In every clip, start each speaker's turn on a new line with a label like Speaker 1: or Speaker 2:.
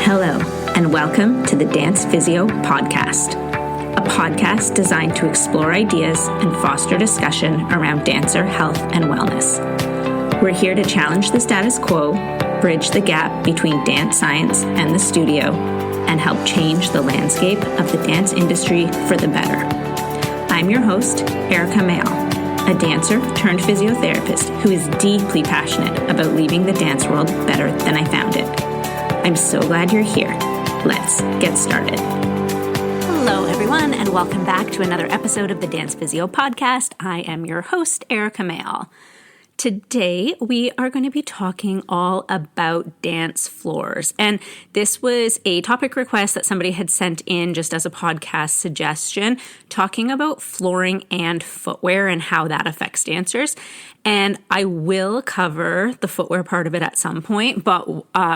Speaker 1: Hello, and welcome to the Dance Physio Podcast, a podcast designed to explore ideas and foster discussion around dancer health and wellness. We're here to challenge the status quo, bridge the gap between dance science and the studio, and help change the landscape of the dance industry for the better. I'm your host, Erika Mayall, a dancer turned physiotherapist who is deeply passionate about leaving the dance world better than I found it. I'm so glad you're here. Let's get started. Hello, everyone, and welcome back to another episode of the Dance Physio Podcast. I am your host, Erika Mayall. Today, we are going to be talking all about dance floors. And this was a topic request that somebody had sent in just as a podcast suggestion, talking about flooring and footwear and how that affects dancers. And I will cover the footwear part of it at some point, but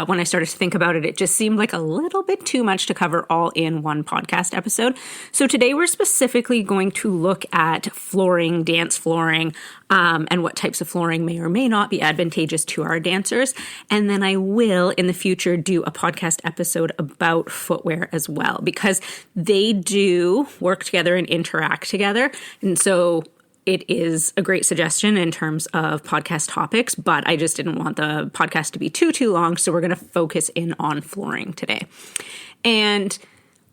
Speaker 1: when I started to think about it, it just seemed like a little bit too much to cover all in one podcast episode. So today we're specifically going to look at flooring, dance flooring, and what types of flooring may or may not be advantageous to our dancers. And then I will, in the future, do a podcast episode about footwear as well, because they do work together and interact together. And so it is a great suggestion in terms of podcast topics, but I just didn't want the podcast to be too long, so we're going to focus in on flooring today. And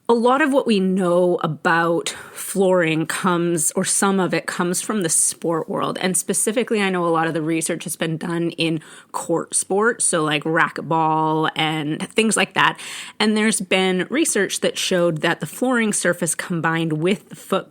Speaker 1: a lot of what we know about flooring comes, or some of it comes from the sport world. And specifically, I know a lot of the research has been done in court sports, so like racquetball and things like that. And there's been research that showed that the flooring surface combined with the footwear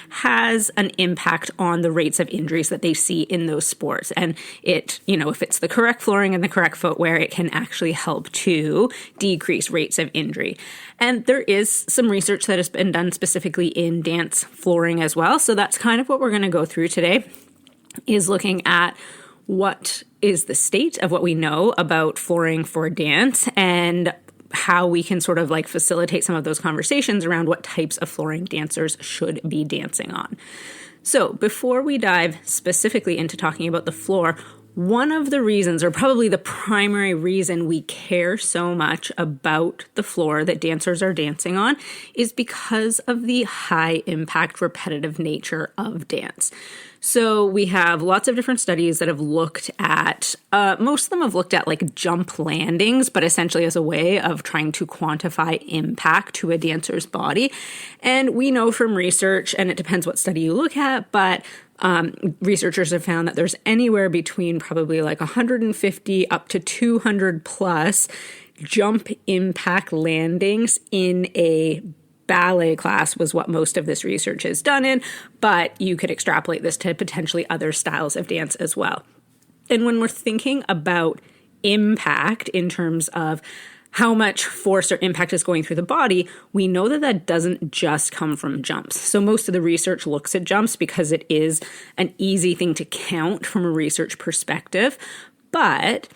Speaker 1: has an impact on the rates of injuries that they see in those sports. And it, if it's the correct flooring and the correct footwear, it can actually help to decrease rates of injury. And there is some research that has been done specifically in dance flooring as well. So that's kind of what we're going to go through today, is looking at what is the state of what we know about flooring for dance and how we can sort of like facilitate some of those conversations around what types of flooring dancers should be dancing on. So before we dive specifically into talking about the floor, one of the reasons, or probably the primary reason we care so much about the floor that dancers are dancing on, is because of the high impact repetitive nature of dance. So we have lots of different studies that have looked at, most of them have looked at like jump landings, but essentially as a way of trying to quantify impact to a dancer's body. And we know from research, and it depends what study you look at, but researchers have found that there's anywhere between probably like 150 up to 200 plus jump impact landings in a ballet class, was what most of this research is done in, but you could extrapolate this to potentially other styles of dance as well. And when we're thinking about impact in terms of how much force or impact is going through the body, we know that that doesn't just come from jumps. So most of the research looks at jumps because it is an easy thing to count from a research perspective. But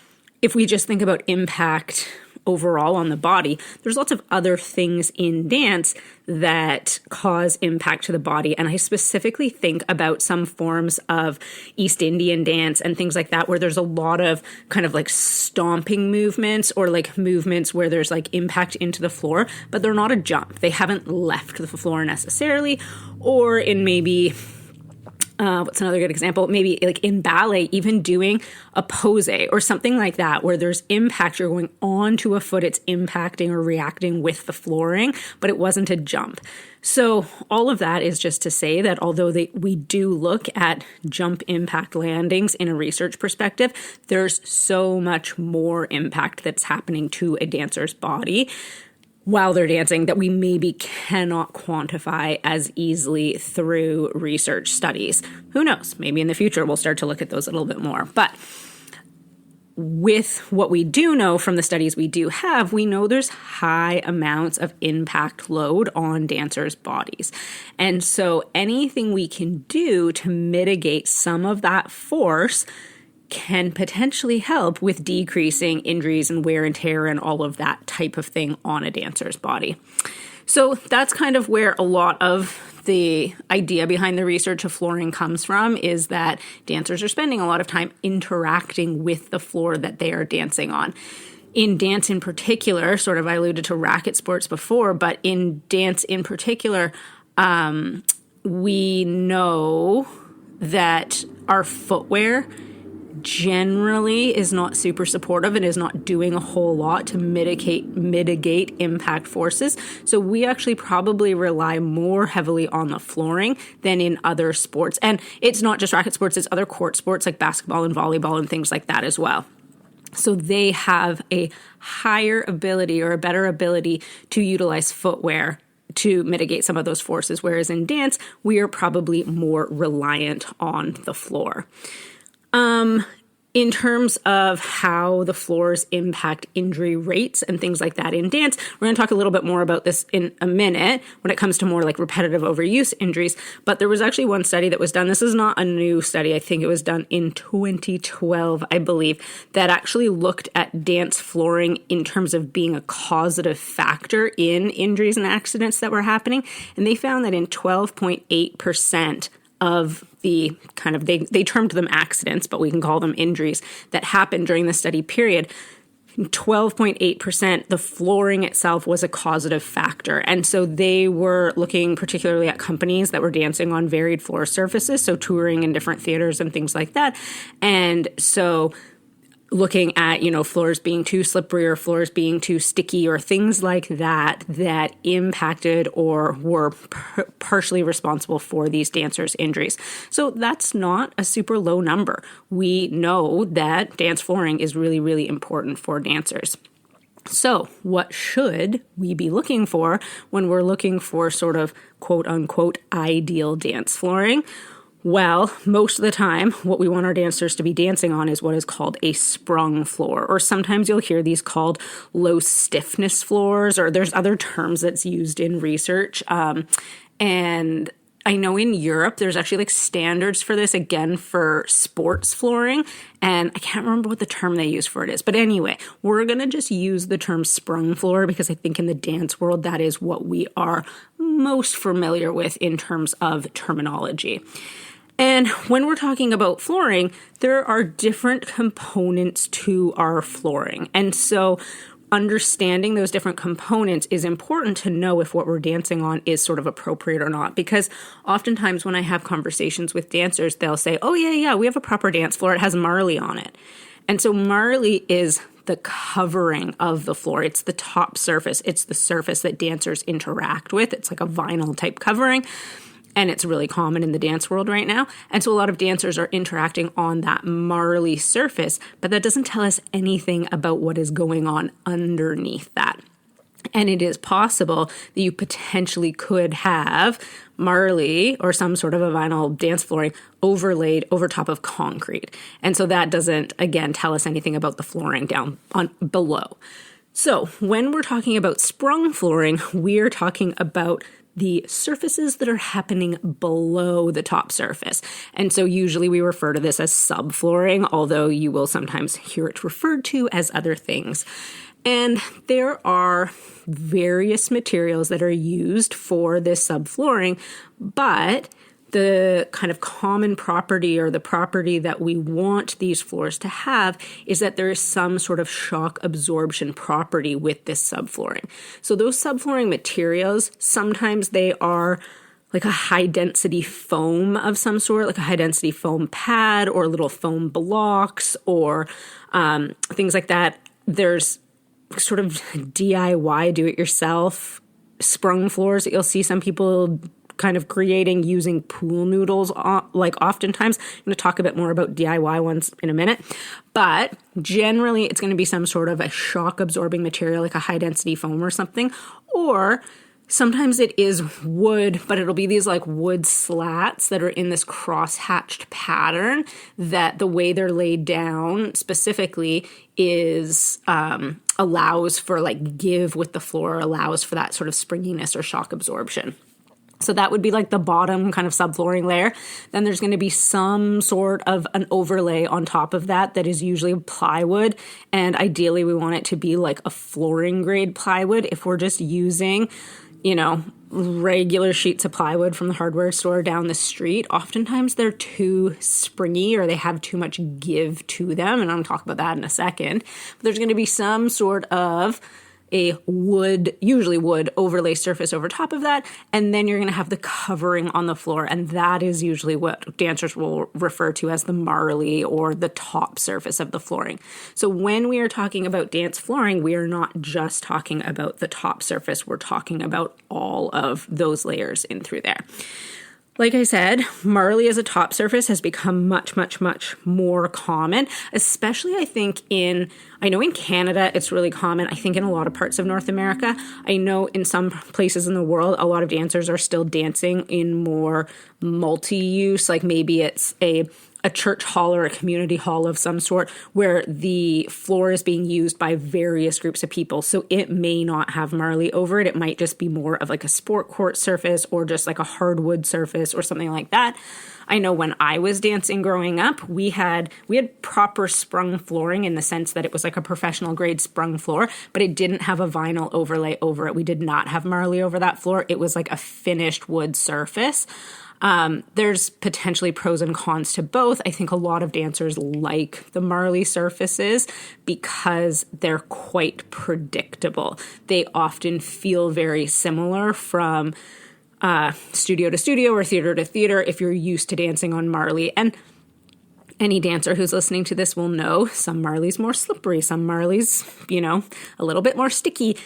Speaker 1: if we just think about impact overall on the body, there's lots of other things in dance that cause impact to the body. And I specifically think about some forms of East Indian dance and things like that, where there's a lot of kind of like stomping movements or like movements where there's like impact into the floor, but they're not a jump. They haven't left the floor necessarily. Or in maybe what's another good example? Maybe like in ballet, even doing a pose or something like that, where there's impact, you're going onto a foot, it's impacting or reacting with the flooring, but it wasn't a jump. So all of that is just to say that although we do look at jump impact landings in a research perspective, there's so much more impact that's happening to a dancer's body while they're dancing that we maybe cannot quantify as easily through research studies. Who knows? Maybe in the future we'll start to look at those a little bit more. But with what we do know from the studies we do have, we know there's high amounts of impact load on dancers' bodies. And so anything we can do to mitigate some of that force can potentially help with decreasing injuries and wear and tear and all of that type of thing on a dancer's body. So that's kind of where a lot of the idea behind the research of flooring comes from, is that dancers are spending a lot of time interacting with the floor that they are dancing on. in dance in particular, sort of I alluded to racket sports before, but in dance in particular, we know that our footwear generally is not super supportive and is not doing a whole lot to mitigate impact forces. So we actually probably rely more heavily on the flooring than in other sports. And it's not just racket sports, it's other court sports like basketball and volleyball and things like that as well. So they have a higher ability or a better ability to utilize footwear to mitigate some of those forces, whereas in dance, we are probably more reliant on the floor. In terms of how the floors impact injury rates and things like that in dance, we're going to talk a little bit more about this in a minute when it comes to more like repetitive overuse injuries. But there was actually one study that was done. This is not a new study. I think it was done in 2012, I believe, that actually looked at dance flooring in terms of being a causative factor in injuries and accidents that were happening. And they found that in 12.8% of the kind of, they termed them accidents, but we can call them injuries that happened during the study period, 12.8%, the flooring itself was a causative factor. And so they were looking particularly at companies that were dancing on varied floor surfaces, so touring in different theaters and things like that. And so looking at, floors being too slippery or floors being too sticky or things like that, that impacted or were partially responsible for these dancers' injuries. So that's not a super low number. We know that dance flooring is really, really important for dancers. So what should we be looking for when we're looking for sort of quote unquote ideal dance flooring? Well, most of the time, what we want our dancers to be dancing on is what is called a sprung floor, or sometimes you'll hear these called low stiffness floors, or there's other terms that's used in research. And I know in Europe, there's actually like standards for this, again, for sports flooring, and I can't remember what the term they use for it is. But anyway, we're going to just use the term sprung floor because I think in the dance world, that is what we are most familiar with in terms of terminology. And when we're talking about flooring, there are different components to our flooring. And so understanding those different components is important to know if what we're dancing on is sort of appropriate or not. Because oftentimes when I have conversations with dancers, they'll say, oh, yeah, we have a proper dance floor. It has Marley on it. And so Marley is the covering of the floor. It's the top surface. It's the surface that dancers interact with. It's like a vinyl type covering. And it's really common in the dance world right now. And so a lot of dancers are interacting on that marley surface, but that doesn't tell us anything about what is going on underneath that. And it is possible that you potentially could have marley or some sort of a vinyl dance flooring overlaid over top of concrete. And so that doesn't, again, tell us anything about the flooring down on below. So when we're talking about sprung flooring, we're talking about the surfaces that are happening below the top surface. And so usually we refer to this as subflooring, although you will sometimes hear it referred to as other things. And there are various materials that are used for this subflooring, but the kind of common property or the property that we want these floors to have is that there is some sort of shock absorption property with this subflooring. So those subflooring materials, sometimes they are like a high density foam of some sort, like a high density foam pad or little foam blocks or things like that. There's sort of DIY, do-it-yourself sprung floors that you'll see some people kind of creating using pool noodles, like oftentimes. I'm going to talk a bit more about DIY ones in a minute, but generally it's going to be some sort of a shock absorbing material, like a high density foam or something, or sometimes it is wood, but it'll be these like wood slats that are in this cross-hatched pattern that the way they're laid down specifically is allows for like give with the floor, allows for that sort of springiness or shock absorption. So that would be like the bottom kind of subflooring layer. Then there's going to be some sort of an overlay on top of that is usually plywood. And ideally we want it to be like a flooring grade plywood. If we're just using
Speaker 2: regular sheets of plywood from the hardware store down the street, oftentimes they're too springy or they have too much give to them. And I'm going to talk about that in a second. But there's going to be some sort of a wood, usually wood, overlay surface over top of that. And then you're going to have the covering on the floor. And that is usually what dancers will refer to as the marley or the top surface of the flooring. So when we are talking about dance flooring, we are not just talking about the top surface. We're talking about all of those layers in through there. Like I said, marley as a top surface has become much, much, much more common, especially I know in Canada it's really common. I think in a lot of parts of North America, I know in some places in the world, a lot of dancers are still dancing in more multi-use, like maybe it's a church hall or a community hall of some sort where the floor is being used by various groups of people. So it may not have marley over it. It might just be more of like a sport court surface or just like a hardwood surface or something like that. I know when I was dancing growing up, we had proper sprung flooring in the sense that it was like a professional grade sprung floor, but it didn't have a vinyl overlay over it. We did not have marley over that floor. It was like a finished wood surface. There's potentially pros and cons to both. I think a lot of dancers like the marley surfaces because they're quite predictable. They often feel very similar from studio to studio or theater to theater if you're used to dancing on marley. And any dancer who's listening to this will know some marley's more slippery, some marley's, a little bit more sticky.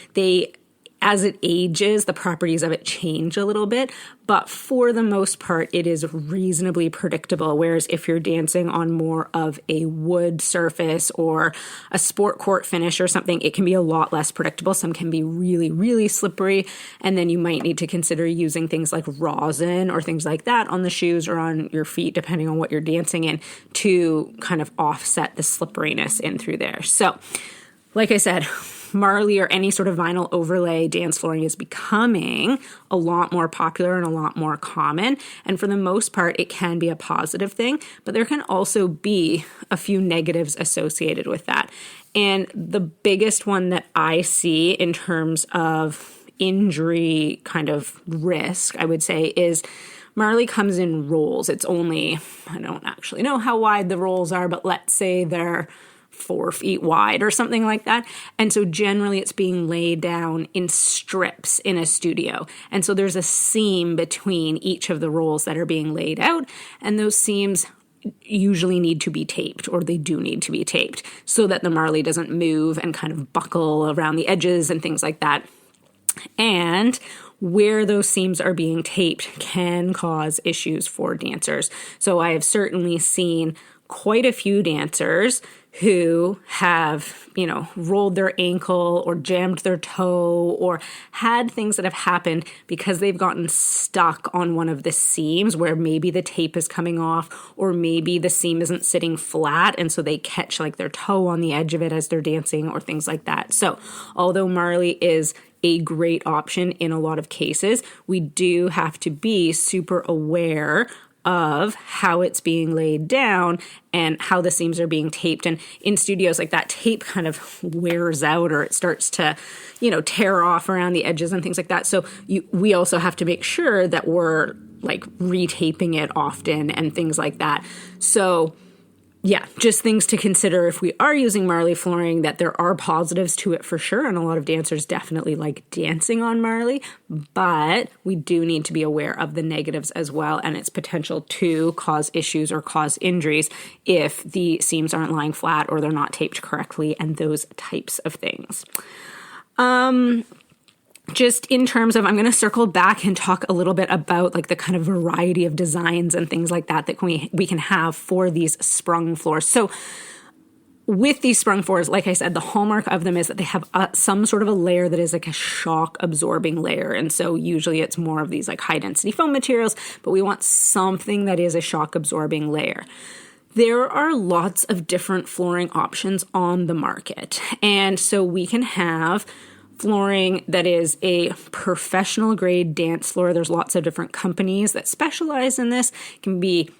Speaker 2: As it ages, the properties of it change a little bit, but for the most part, it is reasonably predictable. Whereas if you're dancing on more of a wood surface or a sport court finish or something, it can be a lot less predictable. Some can be really, really slippery. And then you might need to consider using things like rosin or things like that on the shoes or on your feet, depending on what you're dancing in, to kind of offset the slipperiness in through there. So, like I said, marley or any sort of vinyl overlay dance flooring is becoming a lot more popular and a lot more common. And for the most part, it can be a positive thing, but there can also be a few negatives associated with that. And the biggest one that I see in terms of injury kind of risk, I would say, is marley comes in rolls. It's only, I don't actually know how wide the rolls are, but let's say they're 4 feet wide or something like that. And so generally it's being laid down in strips in a studio. And so there's a seam between each of the rolls that are being laid out. And those seams usually need to be taped, or they do need to be taped so that the marley doesn't move and kind of buckle around the edges and things like that. And where those seams are being taped can cause issues for dancers. So I have certainly seen quite a few dancers who have, rolled their ankle or jammed their toe or had things that have happened because they've gotten stuck on one of the seams where maybe the tape is coming off or maybe the seam isn't sitting flat, and so they catch like their toe on the edge of it as they're dancing or things like that. So although marley is a great option in a lot of cases, we do have to be super aware of how it's being laid down and how the seams are being taped. And in studios, like that tape kind of wears out or it starts to, tear off around the edges and things like that. So we also have to make sure that we're like retaping it often and things like that. So yeah, just things to consider if we are using marley flooring, that there are positives to it for sure. And a lot of dancers definitely like dancing on marley, but we do need to be aware of the negatives as well and its potential to cause issues or cause injuries if the seams aren't lying flat or they're not taped correctly and those types of things. Just in terms of, I'm going to circle back and talk a little bit about like the kind of variety of designs and things like that we can have for these sprung floors. So with these sprung floors, like I said, the hallmark of them is that they have some sort of a layer that is like a shock absorbing layer. And so usually it's more of these like high density foam materials, but we want something that is a shock absorbing layer. There are lots of different flooring options on the market. And so we can have flooring that is a professional grade dance floor. There's lots of different companies that specialize in this. It can be,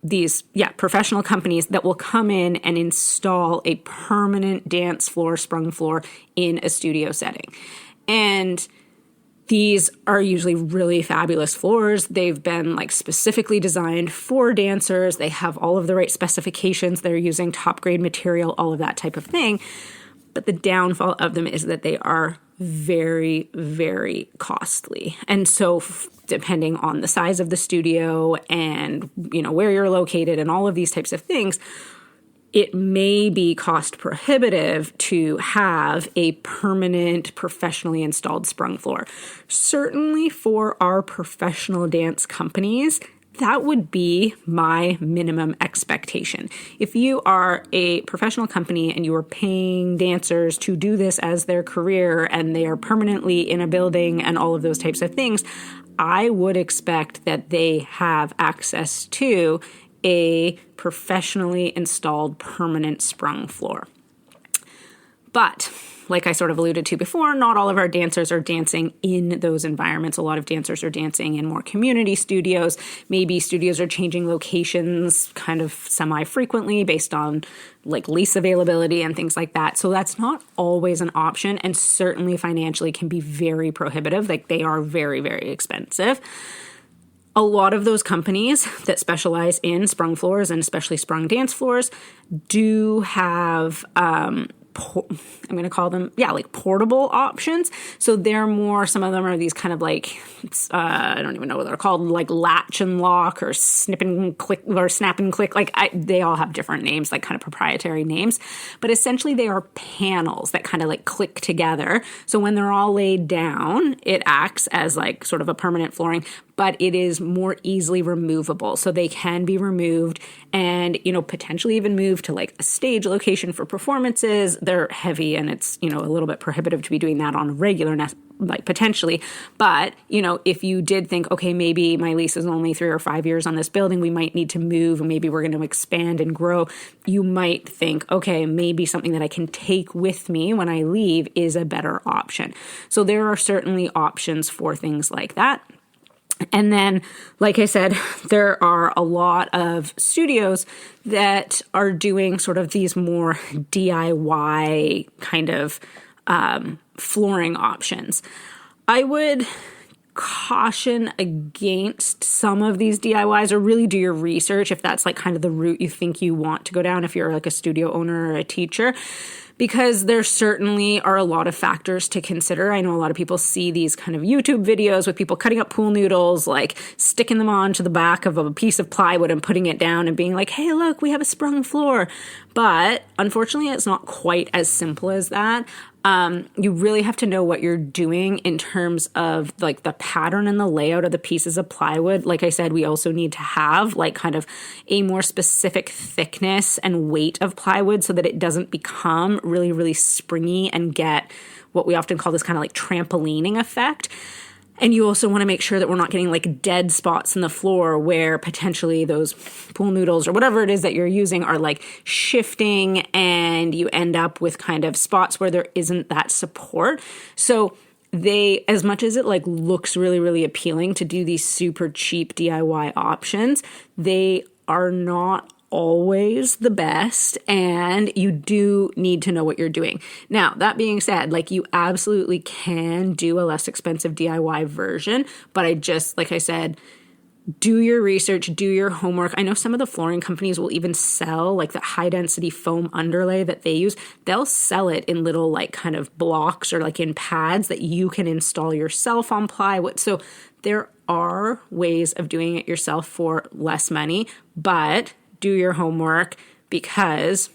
Speaker 2: these professional companies that will come in and install a permanent dance floor, sprung floor in a studio setting. And These are usually really fabulous floors. They've been like specifically designed for dancers. They have all of the right specifications. They're using top grade material, all of that type of thing. But the downfall of them is that they are very, very costly. And so depending on the size of the studio and, where you're located and all of these types of things, it may be cost prohibitive to have a permanent, professionally installed sprung floor. Certainly for our professional dance companies, that would be my minimum expectation. If you are a professional company and you are paying dancers to do this as their career and they are permanently in a building and all of those types of things, I would expect that they have access to a professionally installed permanent sprung floor. But like I sort of alluded to before, not all of our dancers are dancing in those environments. A lot of dancers are dancing in more community studios. Maybe studios are changing locations kind of semi-frequently based on like lease availability and things like that. So that's not always an option, and certainly financially can be very prohibitive. Like they are very, very expensive. A lot of those companies that specialize in sprung floors and especially sprung dance floors do have I'm going to call them, like portable options. So they're more, some of them are these kind of like, I don't even know what they're called, like latch and lock or snip and click or snap and click. They all have different names, like kind of proprietary names. But essentially they are panels that kind of like click together. So when they're all laid down, it acts as like sort of a permanent flooring, but it is more easily removable. So they can be removed and, potentially even moved to like a stage location for performances. They're heavy and it's, a little bit prohibitive to be doing that on a regular, potentially. But, if you did think, okay, maybe my lease is only 3 or 5 years on this building, we might need to move and maybe we're going to expand and grow. You might think, okay, maybe something that I can take with me when I leave is a better option. So there are certainly options for things like that. And then, like I said, there are a lot of studios that are doing sort of these more DIY kind of flooring options. I would caution against some of these DIYs, or really do your research if that's like kind of the route you think you want to go down if you're like a studio owner or a teacher. Because there certainly are a lot of factors to consider. I know a lot of people see these kind of YouTube videos with people cutting up pool noodles, like sticking them onto the back of a piece of plywood and putting it down and being like, hey, look, we have a sprung floor. But unfortunately, it's not quite as simple as that. You really have to know what you're doing in terms of like the pattern and the layout of the pieces of plywood. Like I said, we also need to have like kind of a more specific thickness and weight of plywood so that it doesn't become really, really springy and get what we often call this kind of like trampolining effect. And you also want to make sure that we're not getting like dead spots in the floor where potentially those pool noodles or whatever it is that you're using are like shifting and you end up with kind of spots where there isn't that support. So they, as much as it like looks really, really appealing to do these super cheap DIY options, they are not always the best, and you do need to know what you're doing. Now, that being said, like you absolutely can do a less expensive DIY version, but like I said, do your research, do your homework. I know some of the flooring companies will even sell like the high density foam underlay that they use. They'll sell it in little like kind of blocks or like in pads that you can install yourself on plywood. So there are ways of doing it yourself for less money, but do your homework because,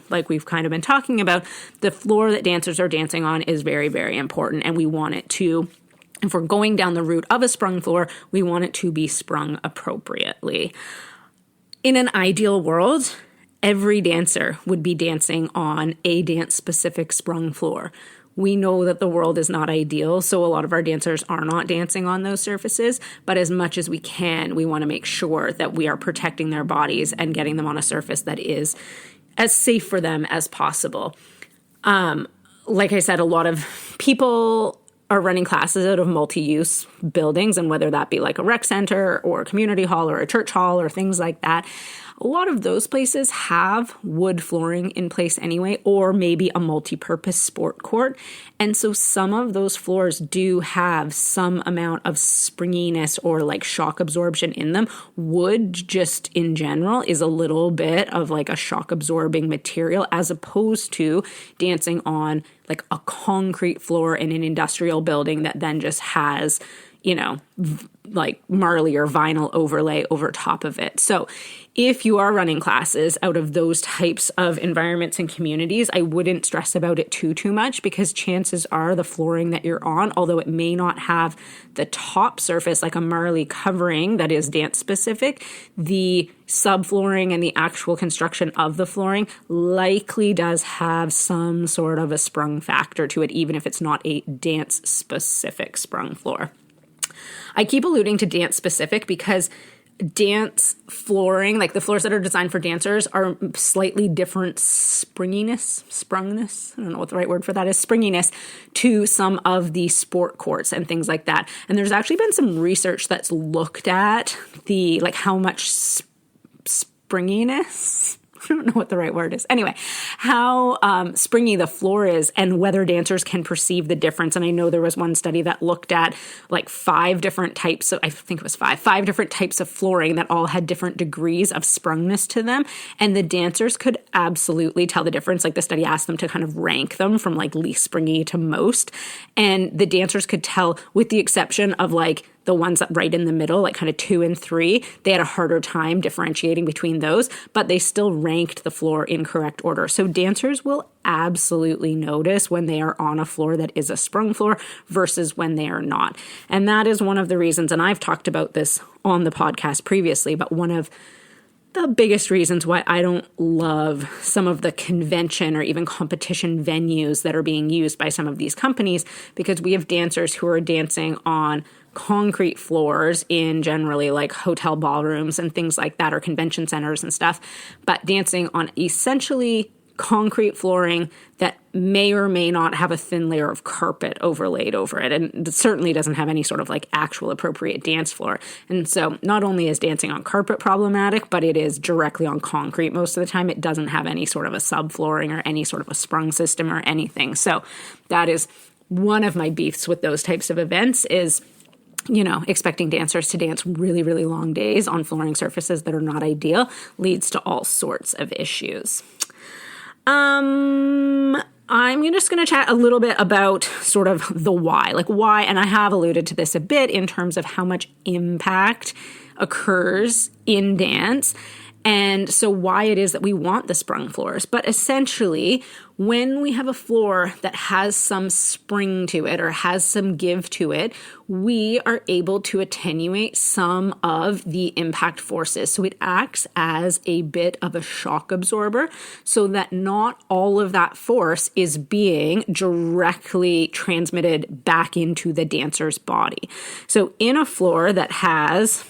Speaker 2: like we've kind of been talking about, the floor that dancers are dancing on is very, very important. And we want it to, if we're going down the route of a sprung floor, we want it to be sprung appropriately. In an ideal world, every dancer would be dancing on a dance-specific sprung floor. We know that the world is not ideal, so a lot of our dancers are not dancing on those surfaces, but as much as we can, we want to make sure that we are protecting their bodies and getting them on a surface that is as safe for them as possible. Like I said, a lot of people are running classes out of multi-use buildings, and whether that be like a rec center or a community hall or a church hall or things like that, A lot of those places have wood flooring in place anyway, or maybe a multi-purpose sport court. And so some of those floors do have some amount of springiness or like shock absorption in them. Wood just in general is a little bit of like a shock absorbing material, as opposed to dancing on like a concrete floor in an industrial building that then just has, like marley or vinyl overlay over top of it. So if you are running classes out of those types of environments and communities, I wouldn't stress about it too much, because chances are the flooring that you're on, although it may not have the top surface like a marley covering that is dance specific, the subflooring and the actual construction of the flooring likely does have some sort of a sprung factor to it, even if it's not a dance specific sprung floor. I keep alluding to dance specific because dance flooring, like the floors that are designed for dancers, are slightly different springiness, I don't know what the right word for that is, springiness to some of the sport courts and things like that. And there's actually been some research that's looked at the, like how much springiness, I don't know what the right word is. Anyway, how springy the floor is and whether dancers can perceive the difference. And I know there was one study that looked at like 5 different types of, I think it was 5 different types of flooring that all had different degrees of sprungness to them. And the dancers could absolutely tell the difference. Like the study asked them to kind of rank them from like least springy to most. And the dancers could tell, with the exception of like the ones that right in the middle, like kind of 2 and 3, they had a harder time differentiating between those, but they still ranked the floor in correct order. So dancers will absolutely notice when they are on a floor that is a sprung floor versus when they are not. And that is one of the reasons, and I've talked about this on the podcast previously, but one of the biggest reasons why I don't love some of the convention or even competition venues that are being used by some of these companies, because we have dancers who are dancing on concrete floors in generally like hotel ballrooms and things like that, or convention centers and stuff, but dancing on essentially concrete flooring that may or may not have a thin layer of carpet overlaid over it. And it certainly doesn't have any sort of like actual appropriate dance floor. And so not only is dancing on carpet problematic, but it is directly on concrete most of the time. It doesn't have any sort of a subflooring or any sort of a sprung system or anything. So that is one of my beefs with those types of events is, expecting dancers to dance really, really long days on flooring surfaces that are not ideal leads to all sorts of issues. I'm just going to chat a little bit about sort of the why, and I have alluded to this a bit in terms of how much impact occurs in dance. And so why it is that we want the sprung floors. But essentially, when we have a floor that has some spring to it or has some give to it, we are able to attenuate some of the impact forces. So it acts as a bit of a shock absorber so that not all of that force is being directly transmitted back into the dancer's body. So in a floor that has,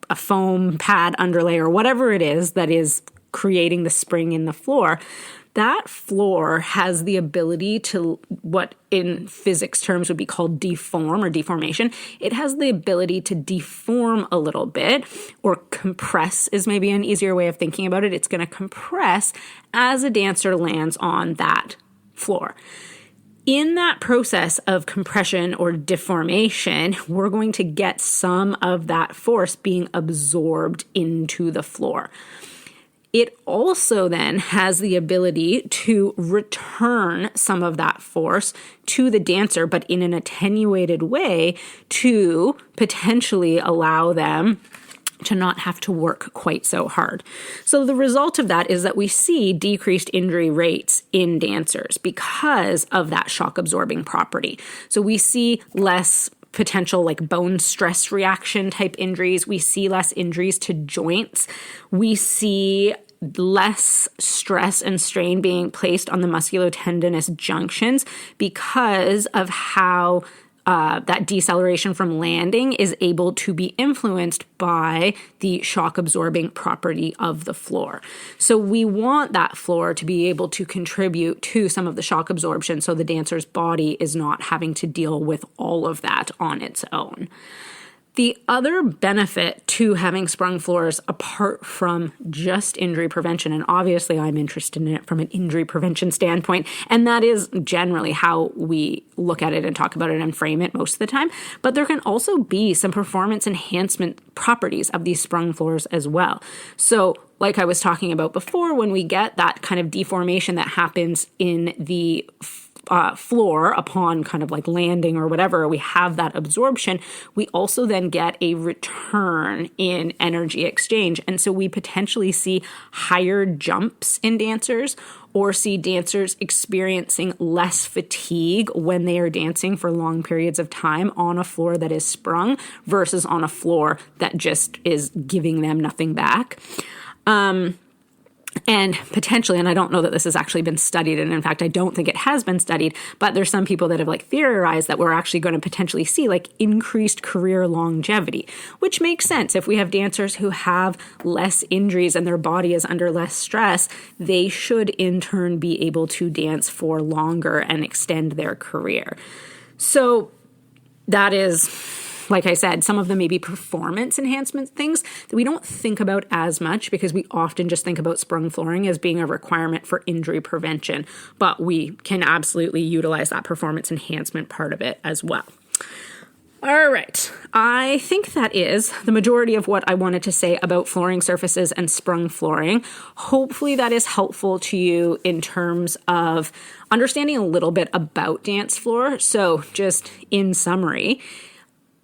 Speaker 2: a foam pad underlay or whatever it is that is creating the spring in the floor, that floor has the ability to, what in physics terms would be called deform or deformation. It has the ability to deform a little bit, or compress is maybe an easier way of thinking about it. It's going to compress as a dancer lands on that floor. In that process of compression or deformation, we're going to get some of that force being absorbed into the floor. It also then has the ability to return some of that force to the dancer, but in an attenuated way to potentially allow them to not have to work quite so hard. So the result of that is that we see decreased injury rates in dancers because of that shock absorbing property. So we see less potential like bone stress reaction type injuries. We see less injuries to joints. We see less stress and strain being placed on the musculotendinous junctions because of how that deceleration from landing is able to be influenced by the shock absorbing property of the floor. So we want that floor to be able to contribute to some of the shock absorption so the dancer's body is not having to deal with all of that on its own. The other benefit to having sprung floors, apart from just injury prevention, and obviously I'm interested in it from an injury prevention standpoint, and that is generally how we look at it and talk about it and frame it most of the time, but there can also be some performance enhancement properties of these sprung floors as well. So like I was talking about before, when we get that kind of deformation that happens in the floor upon kind of like landing or whatever, we have that absorption, we also then get a return in energy exchange. And so we potentially see higher jumps in dancers, or see dancers experiencing less fatigue when they are dancing for long periods of time on a floor that is sprung versus on a floor that just is giving them nothing back. And potentially, and I don't know that this has actually been studied, and in fact, I don't think it has been studied, but there's some people that have like theorized that we're actually going to potentially see like increased career longevity, which makes sense. If we have dancers who have less injuries and their body is under less stress, they should in turn be able to dance for longer and extend their career. So that is, like I said, some of them may be performance enhancement things that we don't think about as much because we often just think about sprung flooring as being a requirement for injury prevention, but we can absolutely utilize that performance enhancement part of it as well. All right, I think that is the majority of what I wanted to say about flooring surfaces and sprung flooring. Hopefully that is helpful to you in terms of understanding a little bit about dance floor. So just in summary,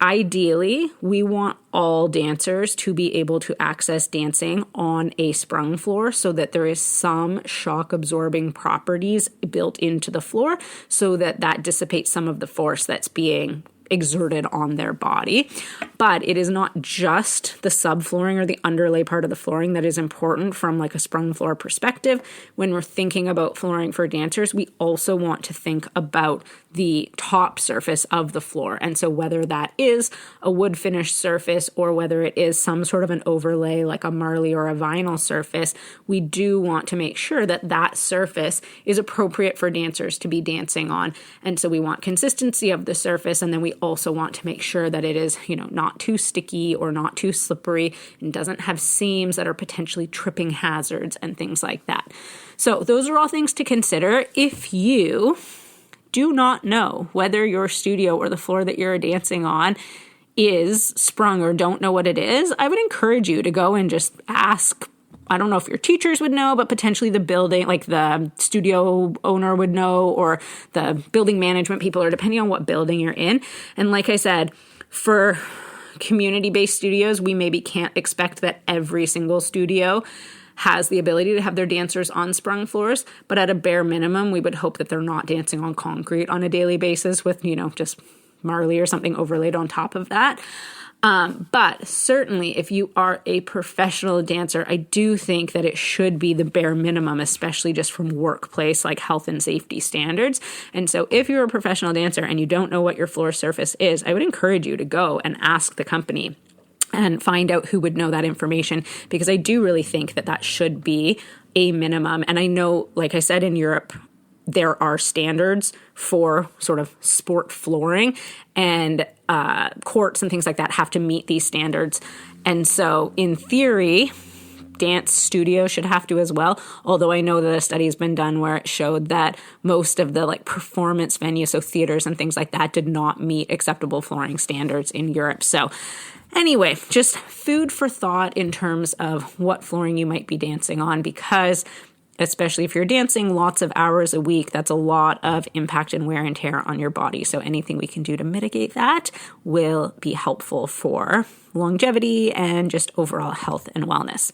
Speaker 2: ideally, we want all dancers to be able to access dancing on a sprung floor so that there is some shock absorbing properties built into the floor so that that dissipates some of the force that's being exerted on their body. But it is not just the subflooring or the underlay part of the flooring that is important from like a sprung floor perspective. When we're thinking about flooring for dancers, we also want to think about the top surface of the floor. And so whether that is a wood finish surface or whether it is some sort of an overlay like a marley or a vinyl surface, we do want to make sure that that surface is appropriate for dancers to be dancing on. And so we want consistency of the surface, and then we also want to make sure that it is, not too sticky or not too slippery and doesn't have seams that are potentially tripping hazards and things like that. So those are all things to consider. If you do not know whether your studio or the floor that you're dancing on is sprung or don't know what it is, I would encourage you to go and just ask. I don't know if your teachers would know, but potentially the building, like the studio owner would know, or the building management people, or depending on what building you're in. And like I said, for community-based studios, we maybe can't expect that every single studio has the ability to have their dancers on sprung floors, but at a bare minimum, we would hope that they're not dancing on concrete on a daily basis with, just marley or something overlaid on top of that. But certainly if you are a professional dancer, I do think that it should be the bare minimum, especially just from workplace, like health and safety standards. And so if you're a professional dancer and you don't know what your floor surface is, I would encourage you to go and ask the company and find out who would know that information, because I do really think that that should be a minimum. And I know, like I said, in Europe, there are standards for sort of sport flooring, and courts and things like that have to meet these standards. And so in theory, dance studios should have to as well. Although I know that a study has been done where it showed that most of the like performance venues, so theaters and things like that, did not meet acceptable flooring standards in Europe. So anyway, just food for thought in terms of what flooring you might be dancing on, because especially if you're dancing lots of hours a week, that's a lot of impact and wear and tear on your body. So anything we can do to mitigate that will be helpful for longevity and just overall health and wellness.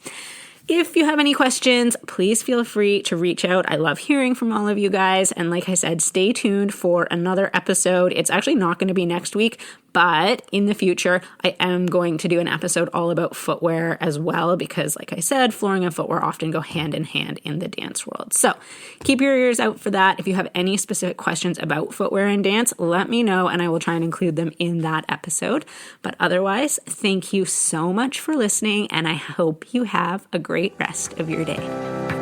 Speaker 2: If you have any questions, please feel free to reach out. I love hearing from all of you guys. And like I said, stay tuned for another episode. It's actually not going to be next week, but in the future, I am going to do an episode all about footwear as well, because like I said, flooring and footwear often go hand in hand in the dance world. So keep your ears out for that. If you have any specific questions about footwear and dance, let me know and I will try and include them in that episode. But otherwise, thank you so much for listening, and I hope you have a great rest of your day.